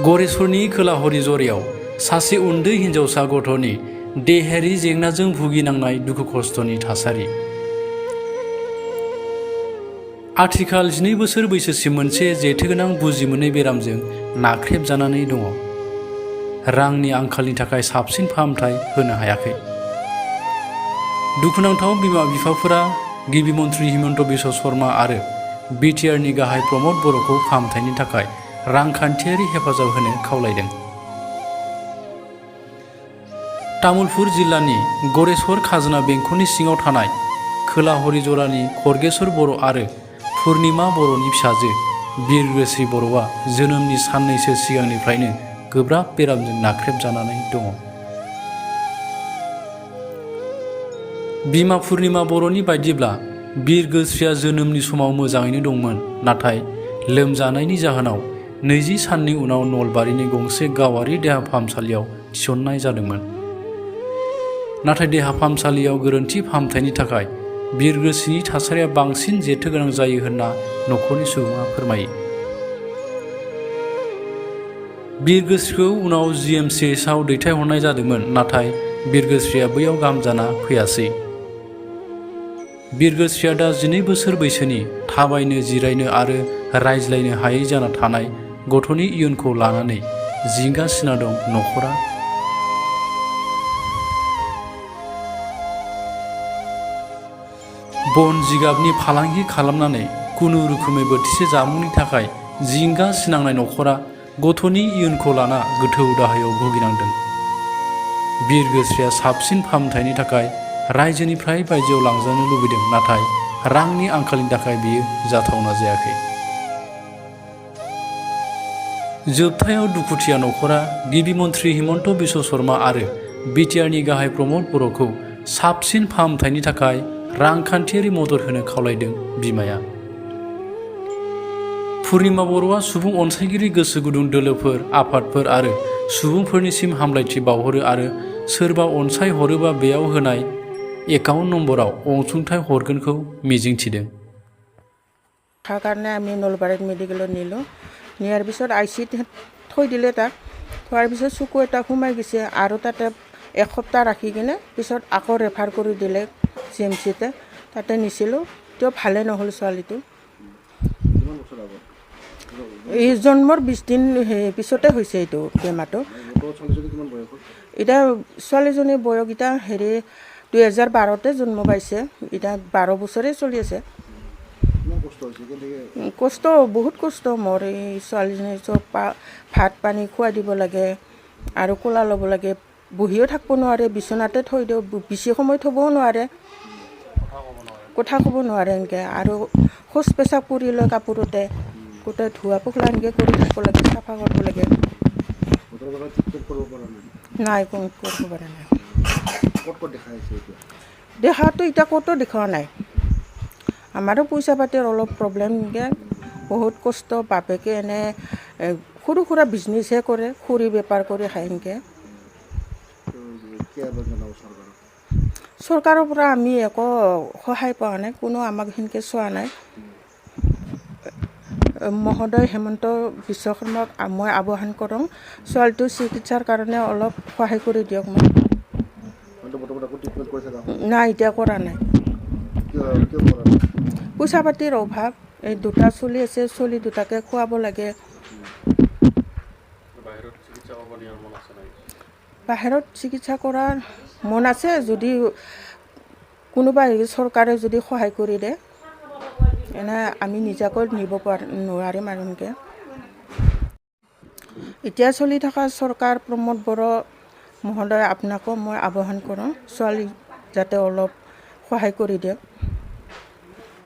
गरेस्वरनि खोला हरिजरायाव सासे उन्दै हिन्जावसा गथ'नि देहायारि जेंनाजों भुगिनांनाय दुखु खस्थ'नि थासारि। आथिखाल 12 बोसोर बैसोसिम मोनसे जेथोगोनां बुजिमोनै बेरामजों नाख्रेबजानानै दङ। रांनि आंखालनि थाखाय साबसिन फाहामथाय होनो हायाखै। दुखुनांथाव बिमा बिफाफोरा गिबि मन्थ्रि हिमन्त बिश्व शर्मा आरो बिटिआरनि गाहाय प्रमद बर'खौ फाहामथायनि थाखाय रांखान्थियारि हेफाजाब होनो खावलायदों। तामुलपुर जिल्लानि गरेस्वर खाजोना बेंखननि सिङाव थानाय खोला हरिजरानि खरगेश्वर बर' आरो पुर्निमा बर'नि फिसाजो बिरगोस्रि बर'आ जोनोमनि साननैसो सिगांनिफ्रायनो गोब्राब बेरामजों नाख्रेबजानानै दङ। बिमा पुर्निमा बर'नि बायदिब्ला बिरगोस्रिया जोनोमनि समाव मोजाङैनो दंमोन, नाथाय लोमजानायनि जाहोनाव 20 साननि उनाव नलबारिनि गंसे गावारि देहा फाहामसालियाव थिसननाय जादोंमोन। नाथाय देहा फाहामसालियाव गोरोन्थि फाहामथायनि थाखाय बिरगोस्रिनि थासारिया बांसिन जेथोगोनां जायो होनना न'खरनि सुबुङा फोरमायो। बिरगोस्रिखौ उनाव GMCHआव दैथायहरनाय जादोंमोन, नाथाय बिरगोस्रिया बैयाव गाहाम जाना फैयासै। बिरगोस्रिया दा 12 बोसोर बैसोनि थाबायनो, जिरायनो आरो रायज्लायनो हायै जाना थानाय गथ'नि इयुनखौ लानानै जिंगासिना दं न'खरा। बन जिगाबनि फालांगि खालामनानै खुनुरुखुमै बोथिसे जामुंनि थाखाय जिंगा सिनांनाय न'खरा गथ'नि इयुनखौ लाना गोथौ दाहायाव भुगिनांदों। बिरगोस्रिया साबसिन फाहामथायनि थाखाय रायजोनिफ्राय बायजोआव लांजानो लुबैदों, नाथाय रांनि आंखालनि थाखाय बेयो जाथावना जायाखै। जोबथायाव दुखुथिया न'खरा गिबि मन्थ्रि हिमन्त बिश्व शर्मा आरो बिटिआरनि गाहाय प्रमद बर'खौ साबसिन फाहामथायनि थाखाय रांखान्थियारि मदद होनो खावलायदों। बिमाया पुर्निमा बर'आ सुबुं अनसायगिरि गोसो गुदुं दोलोफोर, आफादफोर आरो सुबुंफोरनिसिम हामलायथि बावहरो आरो सोरबा अनसायहरोबा बेयाव होनाय एकाउन्ट नम्बराव अनसुंथाइ हरगोनखौ मिजिंथिदों। কাৰণে আমি নলবাৰীত মেডিকেলত নিলোঁ। নিয়াৰ পিছত ICUত থৈ দিলে। তাক থোৱাৰ পিছত চকু এটা সোমাই গৈছে আৰু তাতে এসপ্তাহ ৰাখি কিনে পিছত আকৌ ৰেফাৰ কৰি দিলে GMCতে। তাতে নিছিলোঁ, তেওঁ ভালে নহ'ল ছোৱালীটো। এই জন্মৰ 20 দিন পিছতে হৈছে এইটো বেমাৰটো। এতিয়া ছোৱালীজনীৰ বয়স এতিয়া 2012তে জন্ম পাইছে, এতিয়া 12 বছৰে চলি আছে। কষ্ট, বহুত কষ্ট মোৰ। এই ছোৱালীজনী চব ভাত পানী খুৱাই দিব লাগে আৰু কোলা ল'ব লাগে। বহিও থাকিব নোৱাৰে, বিচনাতে থৈ দিওঁ, বেছি সময় থ'বও নোৱাৰে, কথা ক'ব নোৱাৰে এনেকৈ। আৰু শৌচ পেচাব কৰি লয় কাপোৰতে, গোটেই ধোৱা পখলা এনেকৈ কৰি থাকিব লাগে, চাফা কৰিব লাগে। নাই, কৰিব পৰা নাই। দেখাটো এতিয়া ক'তো দেখুওৱা নাই। আমাৰো পইচা পাতিৰ অলপ প্ৰব্লেম এনেকৈ, বহুত কষ্ট। বাপেকে এনে সৰু সুৰা বিজনেছহে কৰে, খৰি বেপাৰ কৰি খায় এনেকৈ। চৰকাৰৰ পৰা আমি একো সহায় পোৱা নাই, কোনো আমাক সেনেকৈ চোৱা নাই। মহোদয় হিমন্ত বিশ্ব শৰ্মাক মই আহ্বান কৰোঁ, ছোৱালীটোৰ চিকিৎসাৰ কাৰণে অলপ সহায় কৰি দিয়ক মোক। নাই, এতিয়া কৰা নাই। পইচা পাতিৰ অভাৱ। এই দুটা চলি আছে, চলি দুটাকে খুৱাব লাগে। বাহিৰত চিকিৎসা কৰাৰ মন আছে, যদি কোনোবা চৰকাৰে যদি সহায় কৰি দিয়ে, এনে আমি নিজাকৈ নিব নোৱাৰিম আৰু এনেকৈ। এতিয়া চলি থকা চৰকাৰ প্ৰমোদ বড়ো মহোদয়, আপোনাকো মই আহ্বান কৰোঁ, ছোৱালী যাতে অলপ সহায় কৰি দিয়ক।